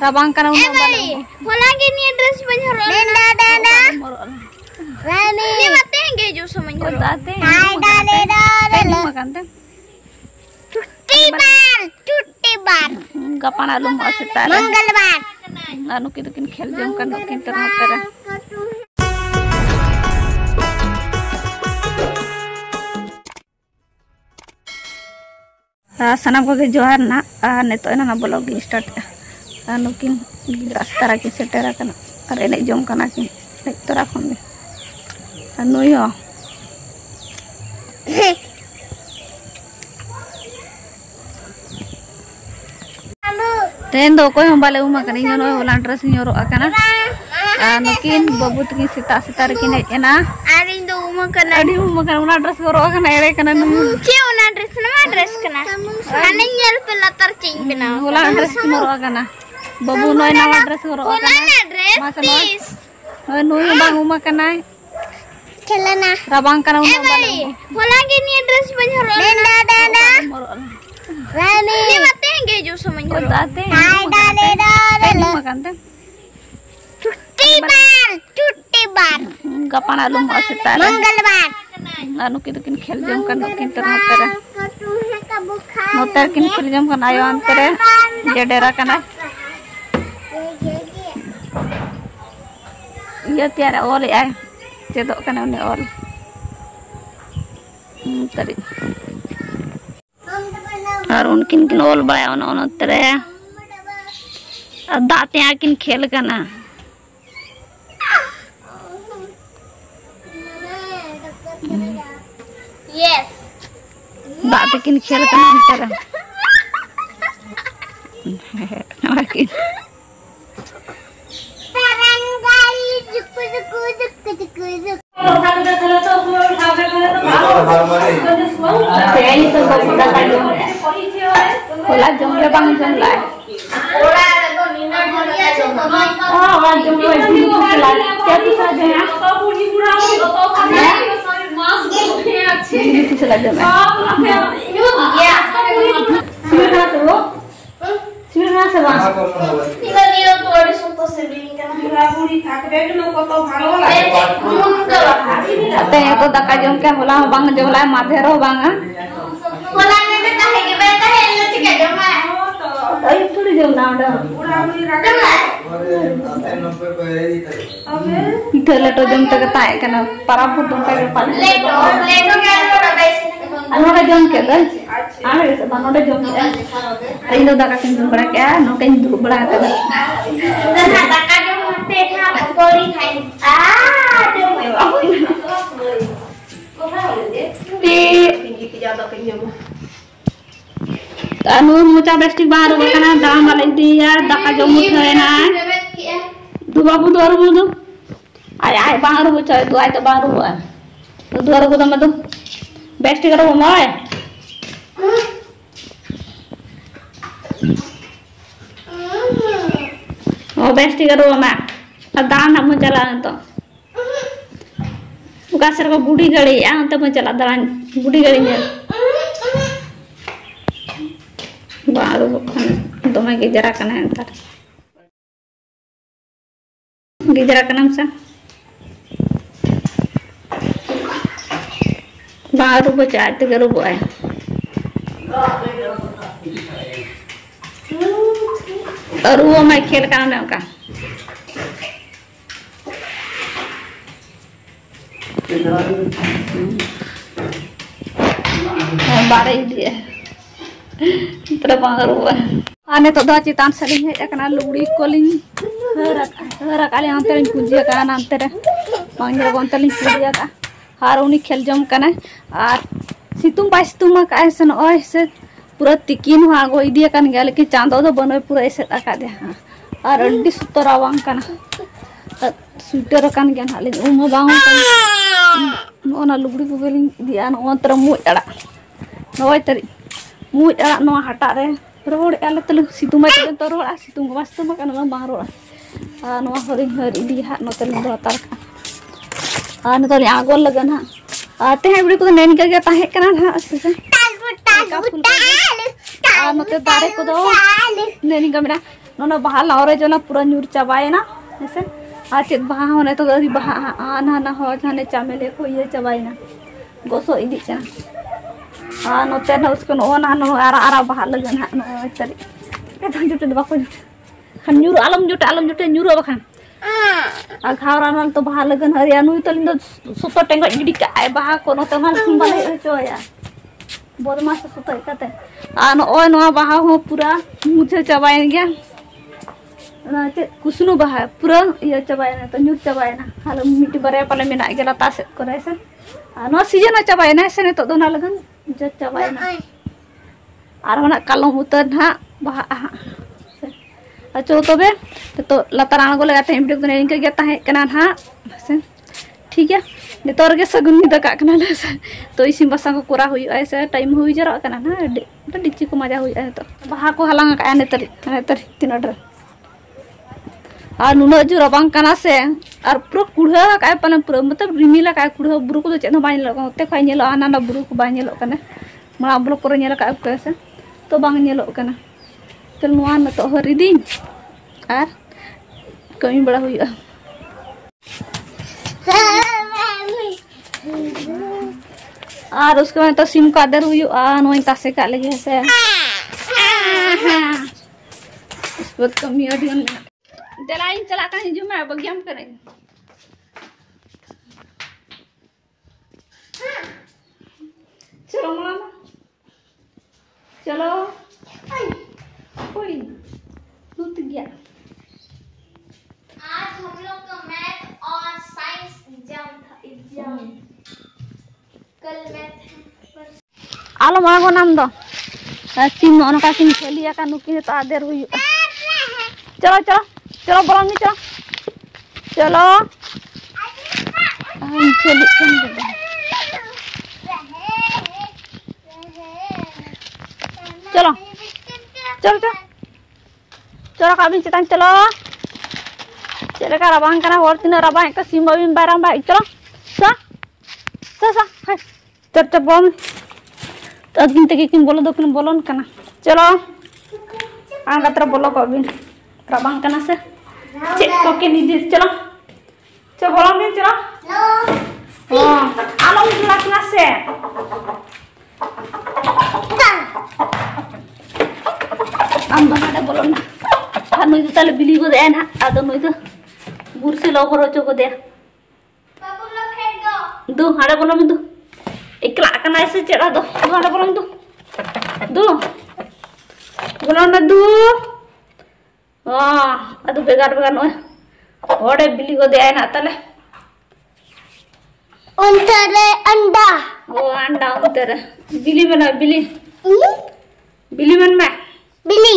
rabang kana uno bale wala gini dress banyak dada Rani ini mate enggak jus semuanya date dada makan teh cuti bar gapan alum asitara Mangalbar anu kidukin khel jom kan kin terhatara sanam ko johar na neto na blog start anu kin rastara ki setera kana ar enek jom kana kin nek tora kon anu yo Tendo ko yung bale uma kani nyono ulan dress nyoro akana nukin babu tiki sita rekin ena ari do uma kana adi uma kana ulan dress goro akana ere kana nu ci una dress nama dress kana ane nyel pelatar cing bina ulan dress nyoro akana babu noy nama dress goro akana ulan dress nu yung bang uma kana celana rabang kana uma bale wala gini dress banyak dada Rani ini mate enggak jus semuanya date dada makan teh cuti bar gapan alum asitara Mangalbar anu kidukin khel jom kan kin terhatara notar kin khel jom kan ayo antere jedera kana iya tiara oli ay cedok kana uni oli tadi harun kin ol baya ono tere दाते आकिन खेल कना yes दाते किन खेल कना अंतर आकिन barangkali juk होला जमले बांग जमला तो दाका जम के होला बांग जमला माधेरो बांगा होला ने काहे के बेटा है न चिके जमा आई थोड़ी जमना डा इथे लेटो जम तक ताए कना पारा फुटुम तक पाले लेटो के अनोडे जम के द आने से बनोडे जम के आई दो दाका किन जम बड़ा के नो के दु बड़ा के दना दाका जम ते था पकोड़ी खाई आ जम anu mucha plastic baru kana dalam balik dia daka jomut na du babu baru bu ay baru bu coy du ay to baru bu du baru bu tamadu plastic karo moy oh plastic karo ma dalam nak mu jalan to Gasar ko budi gali ya ante mo jala dalan budi gali nya baru kan to ma gejara kana entar gejara kana sa baru baca ate garu boy aru wo mai khel kana na ka बारे dia terbangaru ane to da citan saling hej akana lugdi koling hara kali anterin pujiya kana antere pangjara gontalin pujiya ka haruni khel jom kana ar situng pa situng ma ka aisen oi se pura tikin ha go idia kan gale ki chando do banoi pura ese aka de ar andi sutorawang kana sweater kan gan halin umo bangun kan ona lugdi ko gelin dia no ontra mu ada noi tari mu ada no hata re rod ala telu situng ma to rod situng mas to ma kan bang rod no hori hori di ha no telu do tar ka no tali agol lagan ha ate hai budi ko nen ka ge tahe kana ha se no te dare ko do nen ga mera नोना बाहा लावरे जो ना पूरा near चबाए ना ऐसे आज चेत बाहा होने तो गरी बाहा आना ना हो जाने चामेले को ये चबाए ना गोसो इदी चना नोते ना उसको नो ना नो आरा बाहा लगन हा नो तरी के थां जुटे बाको खान न्यूर आलम जुटे न्यूर बखान आ घावरा नाल तो बाहा लगन हरिया नुई तो लिंदो सुतो टेंगो गिडी का आय बाहा को नो तमाल बाले होया बदमाश सुतो इकाते आ नो बाहा हो पूरा मुझे चबाए गया ना चे कुसनु बाहा पूरा ये चबाए ना तो न्यूर चबाए ना हाल मिटी बरे पाले मेना गेला तासे करे से आ नो सीजन चबाए ना से तो दोना लगन जो चबाए ना आर होना कालम उतर ना बाहा अच्छा तबे तो लतार आंगो लगाते वीडियो को इनके गया ताहे कना ना से ठीक है नितोर के सगुन नि दका कना ले तो इसिम बसा को कोरा हुई ऐसे टाइम हुई जरा कना ना डिची को मजा हुई तो बाहा को हलांग का नेतर तीन डर आ नुना जो रबांग कना से और पूरा कुढ़ा का पने पूरा मतलब रिमिला का कुढ़ा बुरु को चेनो बाय नेलो ओते खय नेलो आना ना बुरु को बाय नेलो कना मा ब्लॉक करे नेलो का कैसे तो बांग नेलो कना तो नुआ न तो हरिदिन और कमी बड़ा हुई और उसके बाद तो सिम का दर हुई नोई तासे का लगे से उस पर कमी अडियन दलाई चला का जो मैं बगियाम करें चलो मामा चलो कोई टूट गया। आज हम लोग का मैथ और साइंस एग्जाम था कल मैथ है आलो मागो नाम दो चिम नका चिम खेलिया का नुकी तो आदेर हुई चलो चलो चलो बोलोगी चलो चलो चलो चलो चलो चलो कभी चितान चलो चले का रबांग करना और तीन रबांग का सिम बिम बारम भाई चलो सा सा सा हाय चल चल बोल तो दिन तक किन बोलो दो किन बोलो न करना चलो आंगा तरह बोलो कभी रबांग करना से चेक को के नीचे चलो चलो बोलो भी चलो हाँ आलम जुला करना से हम दोनों बोलो ना हाँ नुई तो ताले बिली को दे ना आदो नुई तो बुर से लोग रोचो को दे बाबू लोग फेंक दो हाड़े बोलो में दो इकला करना ऐसे चढ़ा दो हाड़े बोलो में दो बोलो ना दो हाँ अदो बेगार नो ओडे बिली को दे ना ताले उनतरे अंडा ओ अंडा उनतरे बिली में ना बिली बिली में बिली